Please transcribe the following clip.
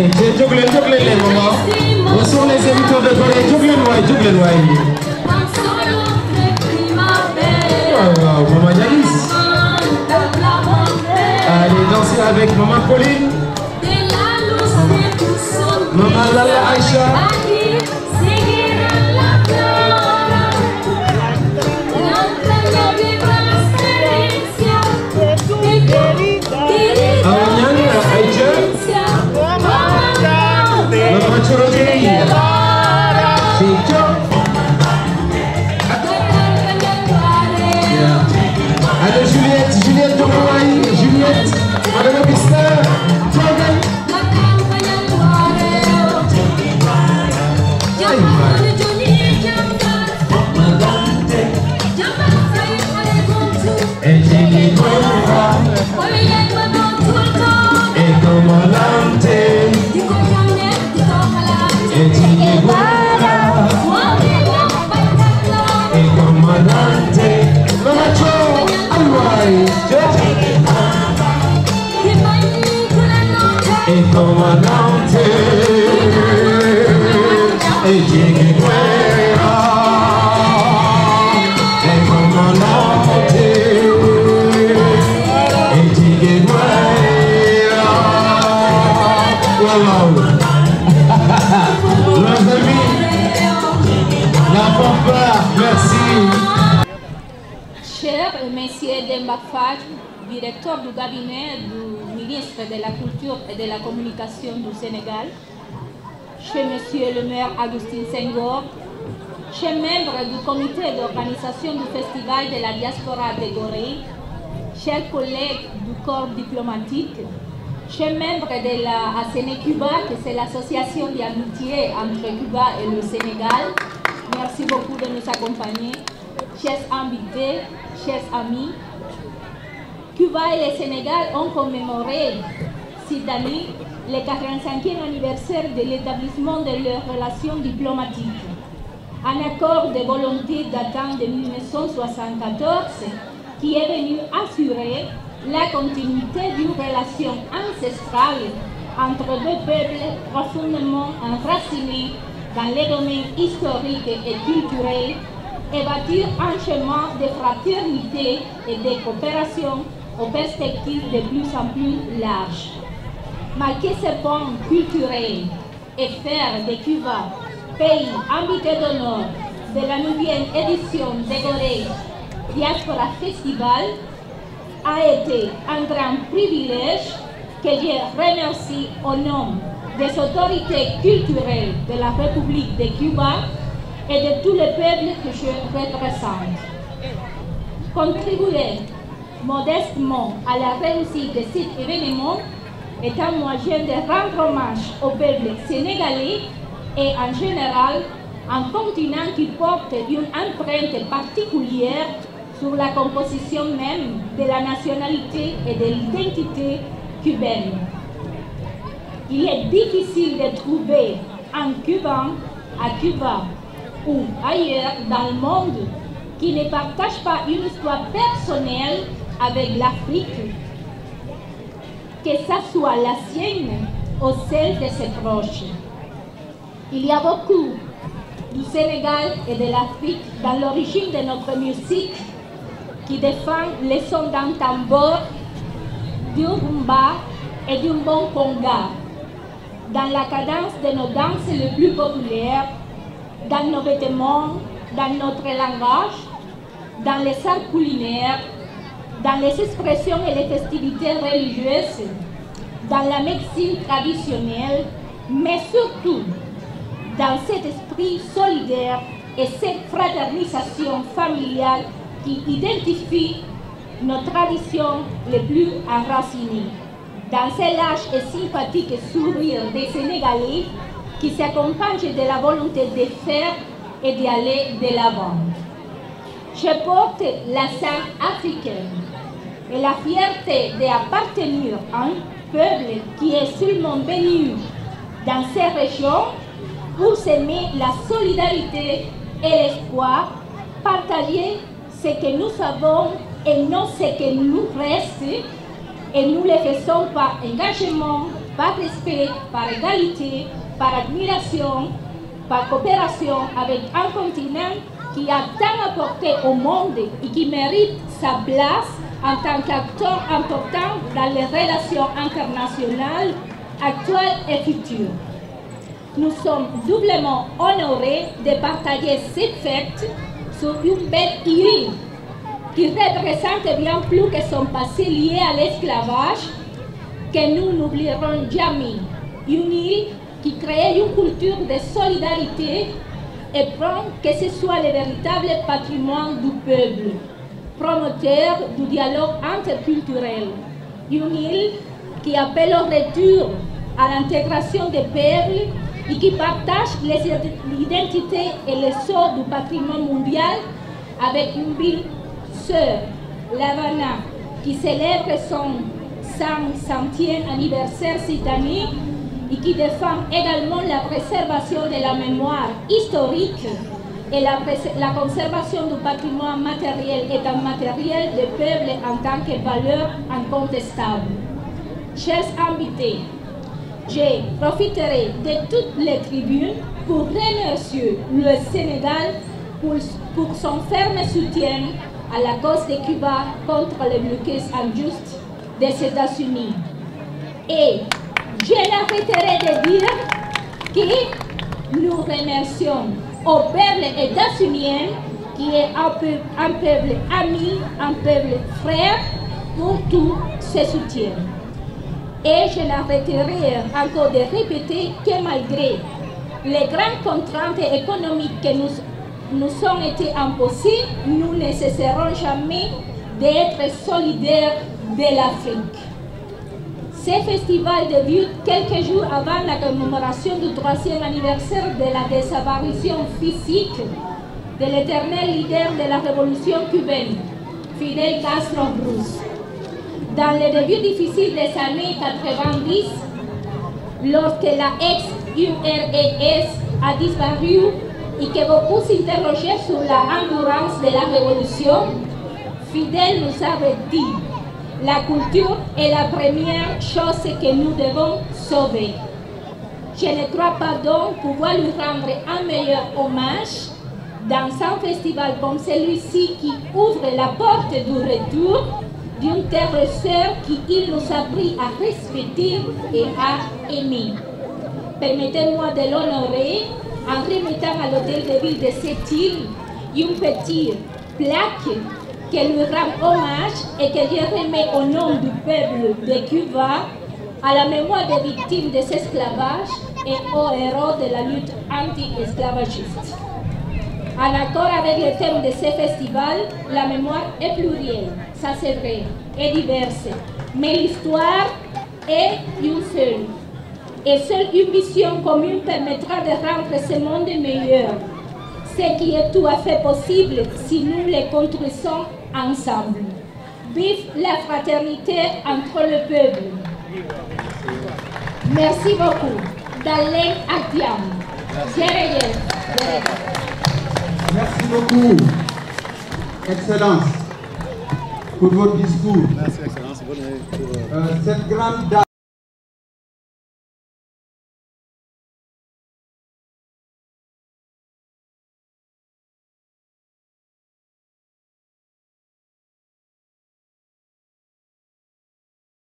les mamans. Où sont les éditeurs de collège? Jugle-moi. Maman Yanis. Allez danser avec maman Pauline. Maman Lala Aïcha. Juliette de Hawaii, Juliette, Madame Augustin, Cher Monsieur Demba Fall, directeur du cabinet du ministre de la Culture et de la Communication du Sénégal, cher Monsieur le maire Augustin Senghor, chers membres du comité d'organisation du Festival de la Diaspora de Gorée, chers collègues du corps diplomatique, chers membres de la ACN-Cuba, que c'est l'association d'amitié entre Cuba et le Sénégal, merci beaucoup de nous accompagner. Chers invités, chers amis, Cuba et le Sénégal ont commémoré cette année le 45e anniversaire de l'établissement de leurs relations diplomatiques. Un accord de volonté datant de 1974 qui est venu assurer la continuité d'une relation ancestrale entre deux peuples profondément enracinés dans les domaines historiques et culturels et bâtir un chemin de fraternité et de coopération aux perspectives de plus en plus larges. Marquer ce point culturel et faire de Cuba pays invité d'honneur de la 9e édition de Gorée Diaspora Festival a été un grand privilège que je remercie au nom des autorités culturelles de la République de Cuba et de tous les peuples que je représente. Contribuer modestement à la réussite de cet événement est un moyen de rendre hommage au peuple sénégalais et en général un continent qui porte une empreinte particulière sur la composition même de la nationalité et de l'identité cubaine. Il est difficile de trouver un Cubain à Cuba ou ailleurs dans le monde qui ne partage pas une histoire personnelle avec l'Afrique, que ça soit la sienne ou celle de ses proches. Il y a beaucoup du Sénégal et de l'Afrique dans l'origine de notre musique qui défend les sons d'un tambour, du rumba et du bon conga, dans la cadence de nos danses les plus populaires, dans nos vêtements, dans notre langage, dans les arts culinaires, dans les expressions et les festivités religieuses, dans la médecine traditionnelle, mais surtout dans cet esprit solidaire et cette fraternisation familiale qui identifie nos traditions les plus enracinées. Dans ces lâches et sympathiques sourires des Sénégalais qui s'accompagnent de la volonté de faire et d'aller de l'avant. Je porte la scène africaine et la fierté d'appartenir à un peuple qui est seulement venu dans ces régions pour s'aimer la solidarité et l'espoir, partager ce que nous savons et non ce que nous reste, et nous le faisons par engagement, par respect, par égalité, par admiration, par coopération avec un continent qui a tant apporté au monde et qui mérite sa place en tant qu'acteur important dans les relations internationales actuelles et futures. Nous sommes doublement honorés de partager cette fête sur une belle île qui représente bien plus que son passé lié à l'esclavage, que nous n'oublierons jamais. Une île qui crée une culture de solidarité et prend que ce soit le véritable patrimoine du peuple, promoteur du dialogue interculturel. Une île qui appelle au retour à l'intégration des peuples et qui partage l'identité et l'essor du patrimoine mondial avec une ville sœur, l'Havana, qui célèbre son 500e anniversaire cette année et qui défend également la préservation de la mémoire historique et la conservation du patrimoine matériel et immatériel des peuples en tant que valeur incontestable. Chers invités, je profiterai de toutes les tribunes pour remercier le Sénégal pour son ferme soutien à la cause de Cuba contre le blocus injuste des États-Unis. Et je n'arrêterai de dire que nous remercions au peuple états-unien qui est un peuple ami, un peuple frère pour tout ce soutien. Et je n'arrêterai encore de répéter que malgré les grandes contraintes économiques que nous ont été imposées, nous ne cesserons jamais d'être solidaires de l'Afrique. Ce festival débute quelques jours avant la commémoration du 3e anniversaire de la disparition physique de l'éternel leader de la révolution cubaine, Fidel Castro Cruz. Dans les débuts difficiles des années 90, lorsque la ex-URSS a disparu et que beaucoup s'interrogeaient sur la endurance de la révolution, Fidel nous avait dit: la culture est la première chose que nous devons sauver. Je ne crois pas donc pouvoir lui rendre un meilleur hommage dans un festival comme celui-ci qui ouvre la porte du retour d'une terre sœur qu'il nous a appris à respecter et à aimer. Permettez-moi de l'honorer en remettant à l'hôtel de ville de cette île une petite plaque qui lui rend hommage et que je remets au nom du peuple de Cuba à la mémoire des victimes de l'esclavage et aux héros de la lutte anti-esclavagiste. En accord avec le thème de ce festival, la mémoire est plurielle, ça c'est vrai, et diverse, mais l'histoire est une seule. Et seule une vision commune permettra de rendre ce monde meilleur, ce qui est tout à fait possible si nous le construisons ensemble. Vive la fraternité entre le peuple. Merci beaucoup. Daleng Akdiam. Merci beaucoup, Excellence, pour votre discours. Merci, Excellence. Bonne année pour... Cette grande dame.